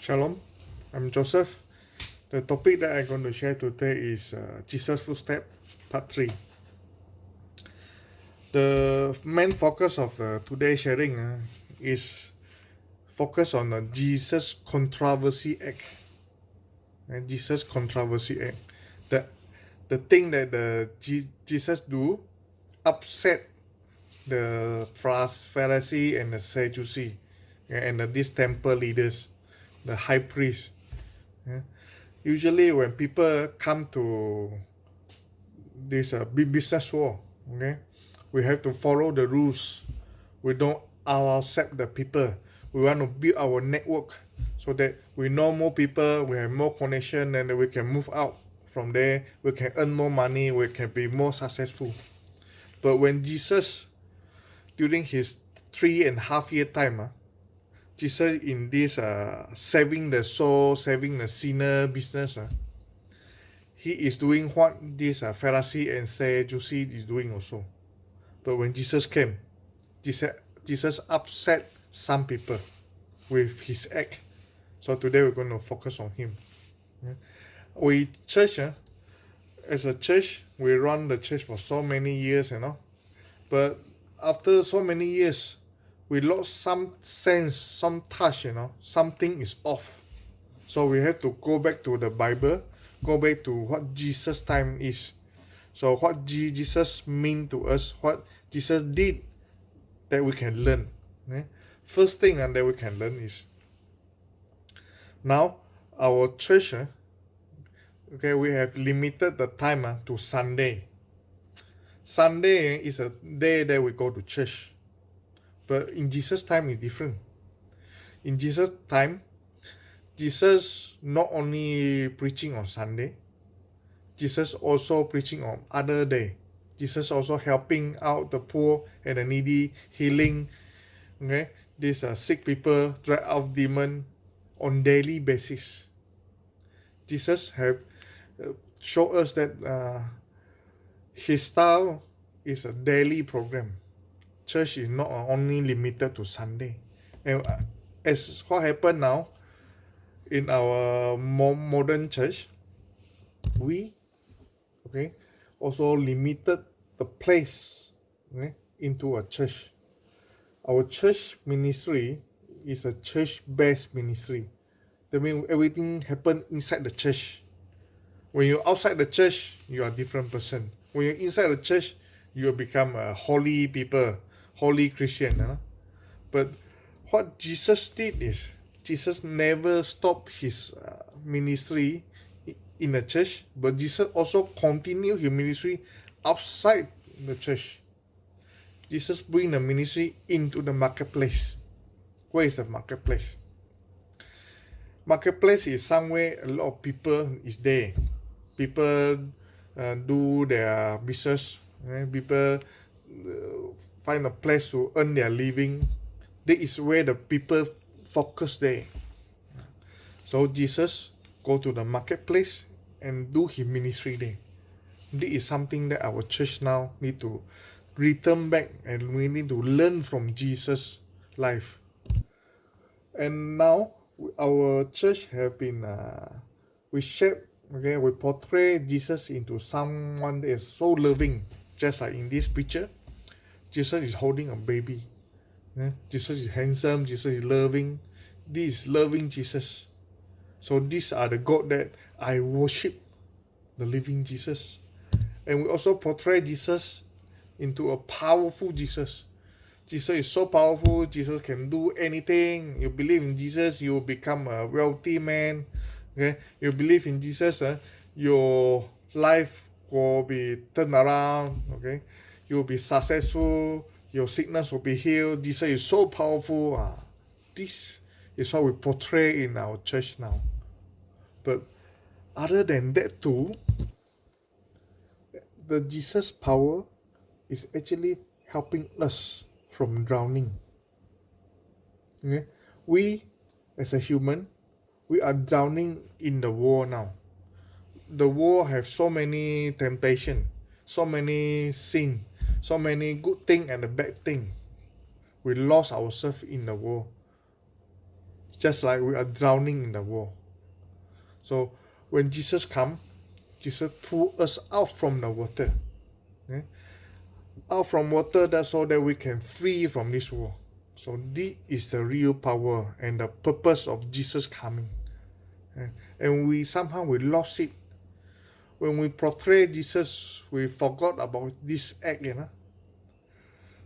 Shalom, I'm Joseph. The topic that I'm going to share today is Jesus' Footstep, Part 3. The main focus of today's sharing is focus on the Jesus Controversy Act. Jesus Controversy Act. The, the thing that Jesus do upset the Pharisee and the Sadducee and these temple leaders, the high priest. Usually when people come to this big business war, okay, we have to follow the rules. We don't accept the people. We want to build our network so that we know more people, we have more connection, and we can move out from there. We can earn more money, we can be more successful. But when Jesus, during his 3.5 year time, Jesus in this saving the soul, saving the sinner business, he is doing what this Pharisee and Sadducee is doing also. But when Jesus came, Jesus upset some people with his act. So today we're going to focus on him. We church, as a church, we run the church for so many years, But after so many years, we lost some sense, some touch, Something is off. So we have to go back to the Bible, go back to what Jesus' time is. So what Jesus mean to us, what Jesus did that we can learn. First thing that we can learn is now our church, okay, we have limited the time to Sunday. Sunday is a day that we go to church. But in Jesus' time is different. In Jesus' time, Jesus not only preaching on Sunday, Jesus also preaching on other day. Jesus also helping out the poor and the needy, healing, okay, these sick people, drive out demon on daily basis. Jesus have show us that his style is a daily program. Church is not only limited to Sunday. And as what happened now in our modern church, we also limited the place into a church. Our church ministry is a church-based ministry. That means everything happen inside the church. When you're outside the church, you are a different person. When you're inside the church, you become a holy people, holy Christian. But what Jesus did is, Jesus never stopped his ministry in the church, but Jesus also continued his ministry outside the church. Jesus bring the ministry into the marketplace. Where is the marketplace? Marketplace is somewhere a lot of people is there. People do their business. People find a place to earn their living. That is where the people focus there. So Jesus go to the marketplace and do his ministry there. This is something that our church now need to return back, and we need to learn from Jesus' life. And now our church have been we shape, we portray Jesus into someone that is so loving, just like in this picture. Jesus is holding a baby. Jesus is handsome, Jesus is loving. This is loving Jesus. So these are the God that I worship, the living Jesus. And we also portray Jesus into a powerful Jesus. Jesus is so powerful. Jesus can do anything. You believe in Jesus, you will become a wealthy man. Okay, you believe in Jesus, your life will be turned around. Okay, you will be successful. Your sickness will be healed. Jesus is so powerful. This is what we portray in our church now. But other than that too, the Jesus power is actually helping us from drowning. Okay? We, as a human, we are drowning in the world now. The world have so many temptation, so many sin, so many good thing and a bad thing. We lost ourselves in the world. just like we are drowning in the war. So when Jesus come, Jesus pull us out from the water. Okay? Out from water, that's so that we can free from this war. So this is the real power and the purpose of Jesus coming. Okay? And we somehow we lost it. When we portray Jesus, we forgot about this act,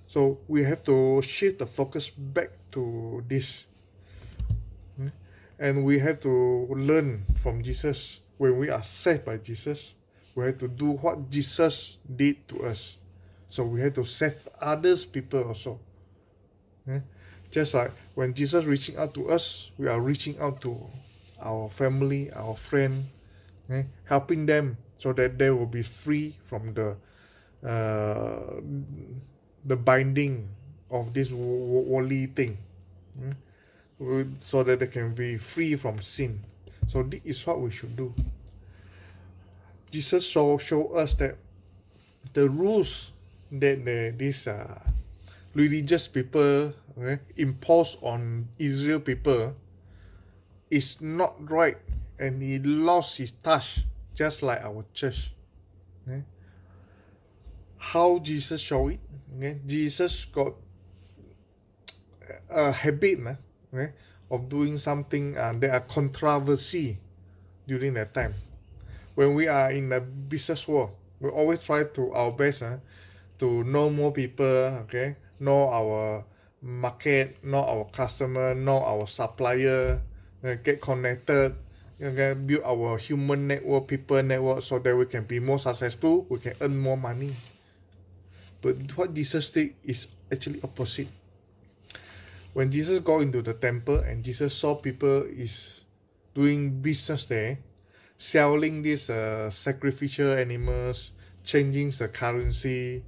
So we have to shift the focus back to this. And we have to learn from Jesus. When we are saved by Jesus, we have to do what Jesus did to us. So we have to save others people also. Just like when Jesus reaching out to us, we are reaching out to our family, our friend, helping them so that they will be free from the binding of this worldly thing. So that they can be free from sin. So this is what we should do. Jesus show us that the rules that these religious people impose on Israel people is not right, and he lost his touch, just like our church. How Jesus show it? Jesus got a habit of doing something that are controversy during that time. When we are in the business world, we always try to our best to know more people, know our market, know our customer, know our supplier, get connected, build our human network, people network, so that we can be more successful, we can earn more money. But what Jesus did is actually opposite. When Jesus go into the temple and Jesus saw people is doing business there, selling these sacrificial animals, changing the currency,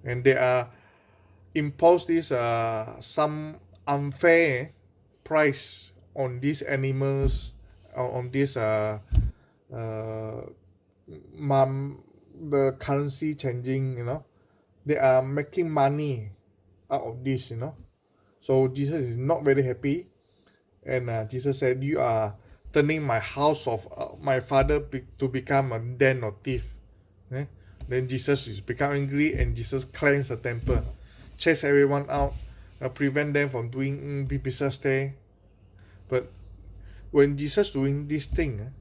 and they are impose this some unfair price on these animals, on this the currency changing, they are making money out of this, So Jesus is not very happy, and Jesus said, "You are turning my house of my father to become a den of thief." Then Jesus is become angry, and Jesus cleanse the temple, chase everyone out, prevent them from doing business there. But when Jesus doing this thing,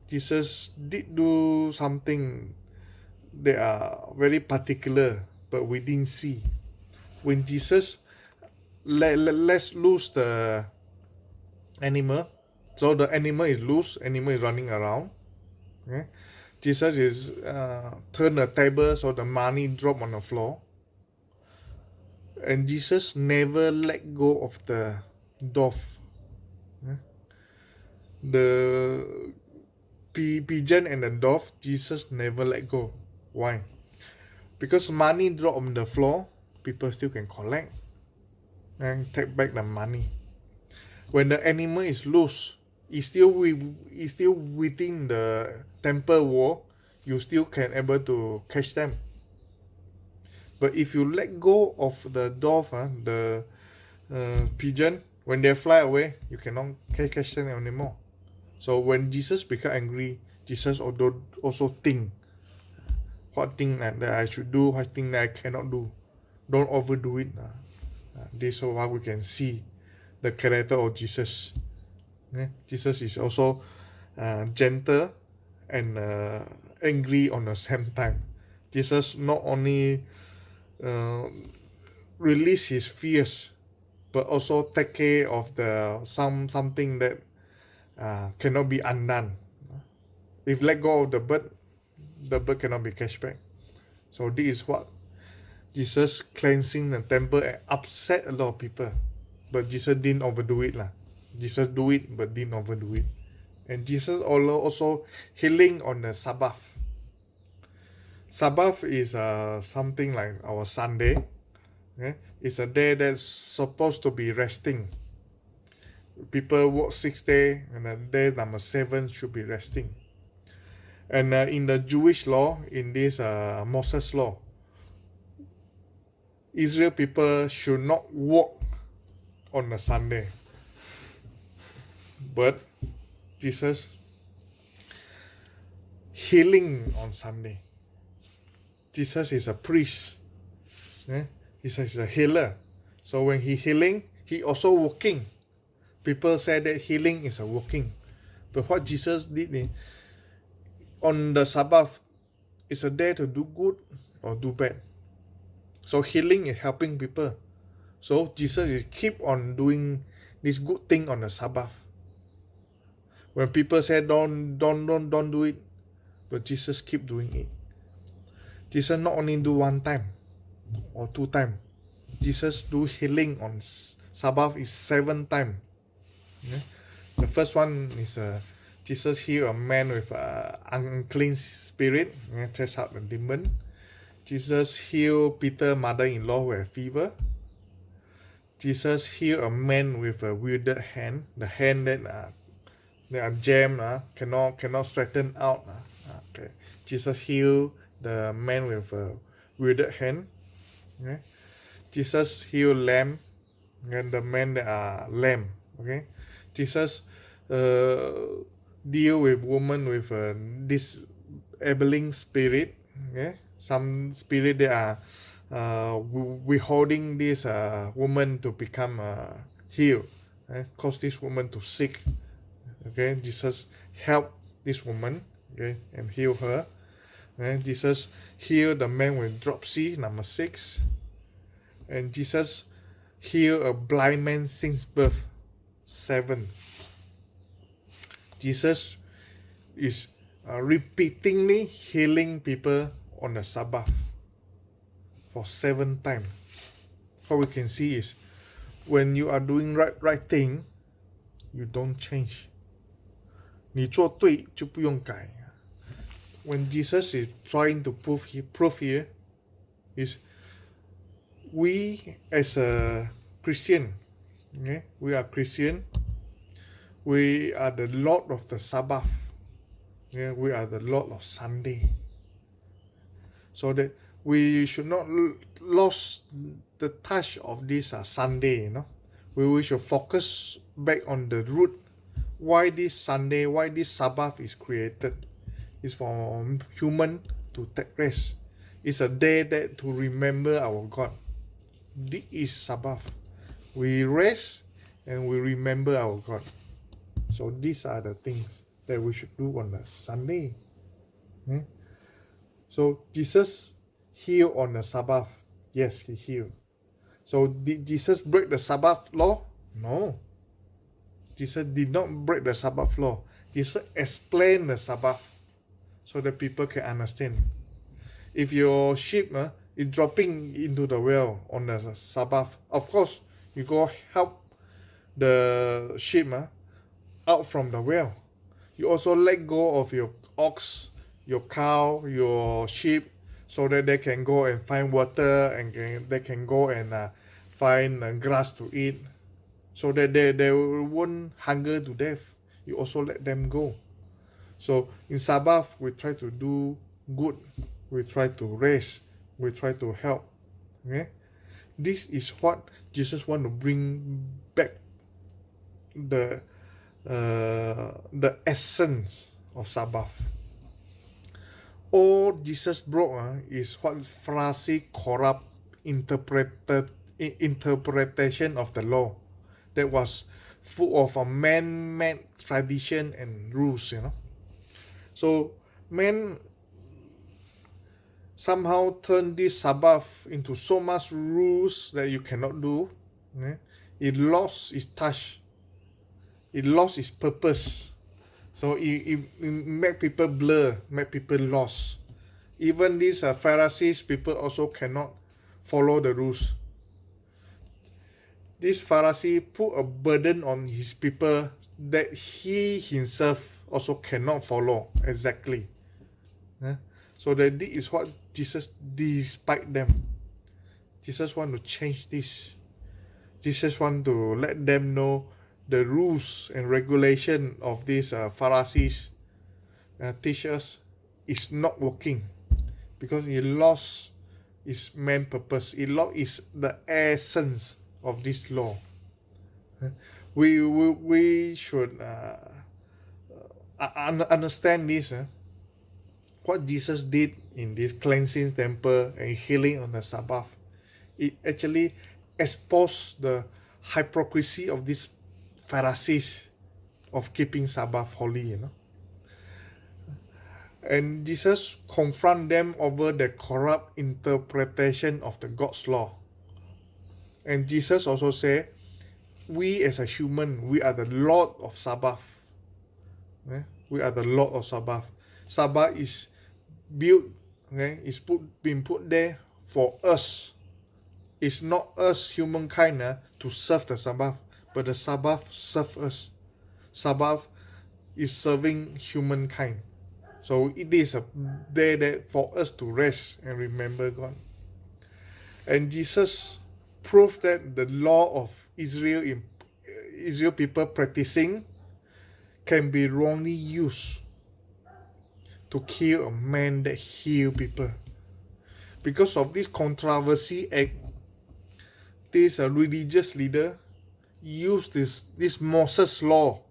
Jesus did do something that are very particular, but we didn't see. When Jesus let's lose the animal, so the animal is loose, animal is running around. Jesus is turn the table so the money drop on the floor, and Jesus never let go of the dove. The pigeon and the dove, Jesus never let go. Why? Because money drop on the floor, people still can collect and take back the money. When the animal is loose, it's still within the temple wall, you still can able to catch them. But if you let go of the dove, the pigeon, when they fly away, you cannot catch them anymore. So when Jesus become angry, Jesus also think what thing that I should do, what thing that I cannot do. Don't overdo it. This is how we can see the character of Jesus. Jesus is also gentle and angry on the same time. Jesus not only release his fears, but also take care of the something that cannot be undone. If let go of the bird cannot be catch back. So this is what Jesus cleansing the temple and upset a lot of people. But Jesus didn't overdo it. Jesus do it but didn't overdo it. And Jesus also healing on the Sabbath. Sabbath is something like our Sunday. It's a day that's supposed to be resting. People work 6 days, and the day number 7 should be resting. And in the Jewish law, in this Moses law, Israel people should not work on a Sunday. But Jesus healing on Sunday. Jesus is a priest. Eh? Jesus is a healer. So when he healing, he also walking. People say that healing is a walking. But what Jesus did on the Sabbath is a day to do good or do bad. So healing is helping people. So Jesus is keep on doing this good thing on the Sabbath. When people say don't do it, but Jesus keep doing it. Jesus not only do one time or two time. Jesus do healing on Sabbath is 7 times. Yeah? The first one is Jesus heal a man with unclean spirit, chase out the demon. Jesus heal Peter mother-in-law with fever. Jesus heal a man with a withered hand, the hand that they are jammed, cannot straighten out. Okay. Jesus heal the man with a withered hand. Okay. Jesus heal lamb, and the man that are lame. Okay. Jesus deal with woman with disabling spirit. Okay. Some spirit they are withholding this woman to become healed. Cause this woman to sick. Okay. Jesus help this woman. Okay, and heal her. Okay. Jesus heal the man with dropsy, number 6. And Jesus heal a blind man since birth, 7. Jesus is repeatedly healing people on the Sabbath for 7 times. What we can see is when you are doing right thing, you don't change. 你做对就不用改. When Jesus is trying to prove here is we as a Christian, okay, we are Christian. We are the Lord of the Sabbath. Yeah, we are the Lord of Sunday. So that we should not lose the touch of this Sunday. We should focus back on the root. Why this Sunday? Why this Sabbath is created? It's for human to take rest. It's a day that to remember our God. This is Sabbath. We rest and we remember our God. So these are the things that we should do on a Sunday. Okay? So Jesus healed on the Sabbath. Yes, he healed. So did Jesus break the Sabbath law? No. Jesus did not break the Sabbath law. Jesus explained the Sabbath so that people can understand. If your sheep is dropping into the well on the Sabbath, of course, you go help the sheep out from the well. You also let go of your ox, your cow, your sheep, so that they can go and find water and they can go and find grass to eat, so that they won't hunger to death. You also let them go. So in Sabbath, we try to do good. We try to rest. We try to help. Okay? This is what Jesus want to bring back the essence of Sabbath. All Jesus brought is what Pharisee corrupt interpretation of the law that was full of a man-made tradition and rules. So man somehow turned this Sabbath into so much rules that you cannot do. It lost its touch. It lost its purpose. So it make people blur, make people lost. Even these Pharisees, people also cannot follow the rules. This Pharisee put a burden on his people that he himself also cannot follow exactly. So that this is what Jesus despite them. Jesus want to change this. Jesus want to let them know the rules and regulation of these Pharisees teach us is not working, because it lost its main purpose. It lost the essence of this law. We should understand this. What Jesus did in this cleansing temple and healing on the Sabbath, it actually exposed the hypocrisy of these Pharisees of keeping Sabbath holy, And Jesus confront them over the corrupt interpretation of the God's law. And Jesus also said, we as a human, we are the Lord of Sabbath. We are the Lord of Sabbath. Sabbath is built, is been put there for us. It's not us, humankind, to serve the Sabbath, but the Sabbath serve us. Sabbath is serving humankind. So it is a day that for us to rest and remember God. And Jesus proved that the law of Israel people practicing can be wrongly used to kill a man that heal people. Because of this controversy act, this religious leader used this Moses law,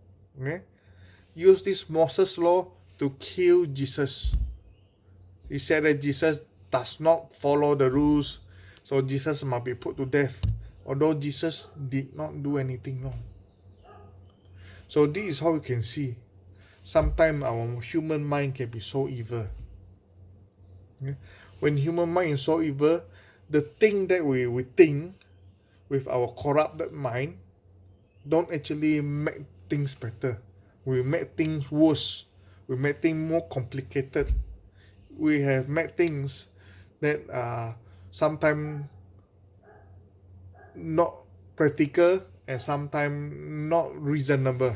use this Moses law to kill Jesus. He said that Jesus does not follow the rules, so Jesus must be put to death, although Jesus did not do anything wrong. So this is how you can see, sometimes our human mind can be so evil. When human mind is so evil, the thing that we think with our corrupted mind don't actually make things better. We make things worse. We make things more complicated. We have made things that are sometimes not practical and sometimes not reasonable.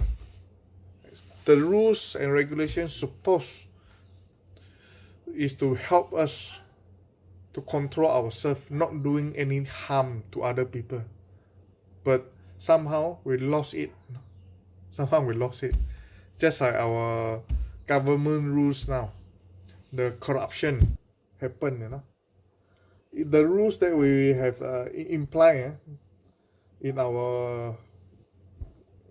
The rules and regulations supposed is to help us to control ourselves, not doing any harm to other people. But somehow we lost it. Just like our government rules now. The corruption happen, The rules that we have implied in our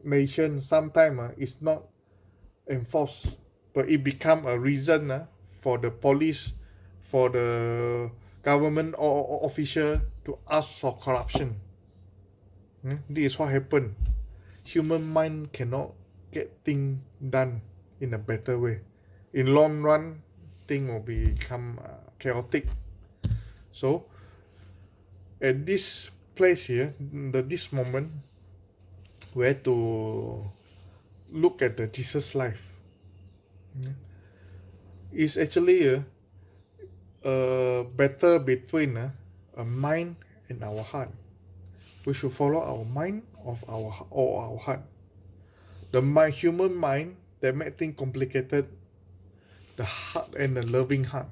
nation sometimes is not enforced, but it become a reason for the police, for the government or official to ask for corruption. This is what happened. Human mind cannot get things done in a better way. In long run, thing will become chaotic. So at this place here, this moment, we have to look at the Jesus life. It's actually a battle between a mind and our heart. We should follow our mind or our heart. The human mind that make things complicated, the heart and the loving heart.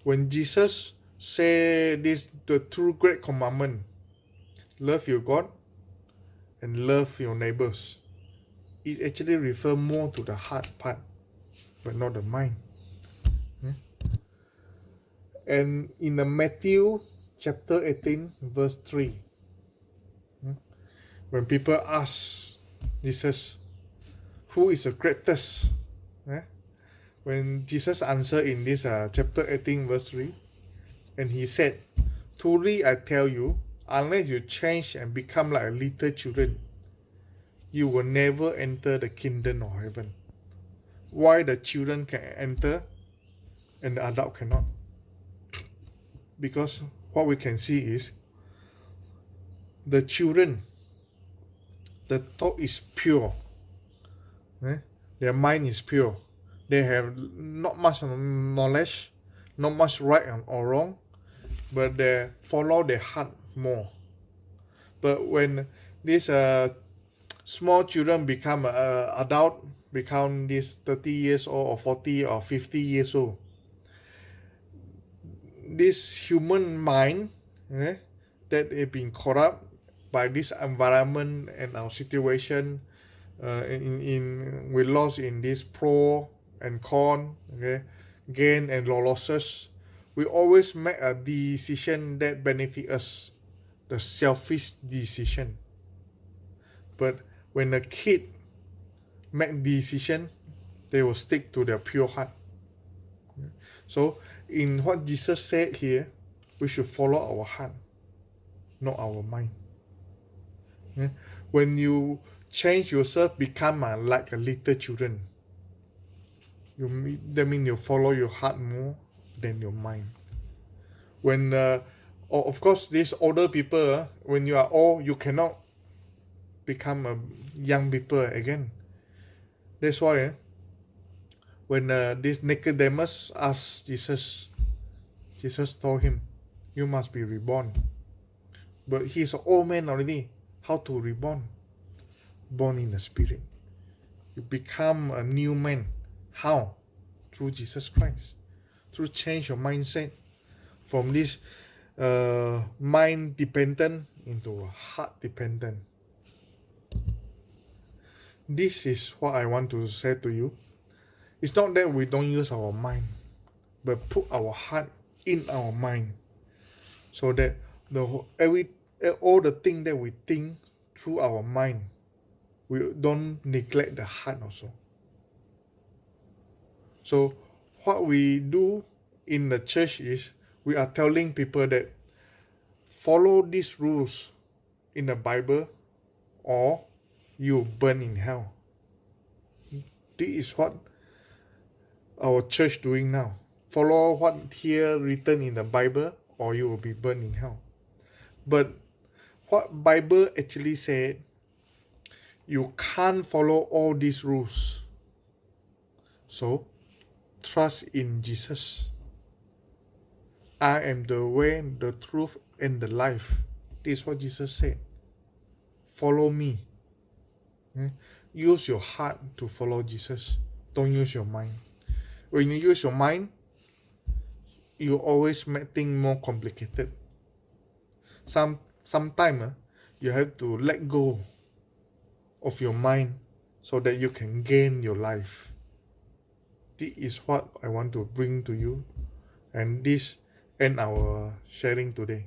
When Jesus said this, the true great commandment, love your God and love your neighbors, it actually refers more to the heart part, but not the mind. And in the Matthew chapter 18, verse 3, when people ask Jesus, who is the greatest? When Jesus answered in this chapter 18, verse 3, and he said, truly I tell you, unless you change and become like little children, you will never enter the kingdom of heaven. Why the children can enter and the adult cannot? Because what we can see is the children, the thought is pure. Their mind is pure. They have not much knowledge, not much right or wrong, but they follow their heart more. But when these small children become adult, become this 30 years old or 40 or 50 years old, this human mind that is being corrupt by this environment and our situation, we lost in this pro and con, gain and losses. We always make a decision that benefit us, the selfish decision. But when a kid make decision, they will stick to their pure heart. So in what Jesus said here, we should follow our heart, not our mind. When you change yourself, become like a little children, that means you follow your heart more than your mind. When of course these older people, when you are old, you cannot become a young people again. That's why when this Nicodemus asked Jesus, Jesus told him, you must be reborn. But he's an old man already. How to reborn? Born in the spirit. You become a new man. How? Through Jesus Christ. Through change your mindset from this mind dependent into heart dependent. This is what I want to say to you. It's not that we don't use our mind, but put our heart in our mind, so that all the thing that we think through our mind, we don't neglect the heart also. So what we do in the church is we are telling people that follow these rules in the Bible or you burn in hell. This is what our church doing now. Follow what here written in the Bible or you will be burned in hell. But what Bible actually said, you can't follow all these rules. So trust in Jesus. I am the way, the truth, and the life. This is what Jesus said. Follow me. Use your heart to follow Jesus. Don't use your mind. When you use your mind, you always make things more complicated. Sometimes you have to let go of your mind so that you can gain your life. This is what I want to bring to you, and this end our sharing today.